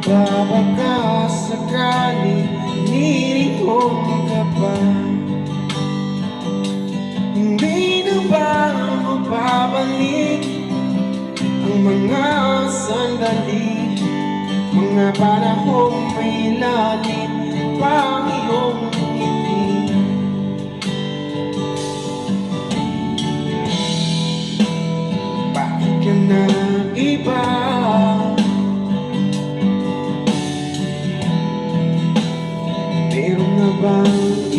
Baka sakali nilihong ka pa, hindi na ba mapabalik ang mga sandali, mga panahong may lalim pang iyong ngiti? Bakit ka na iba? Meron na bang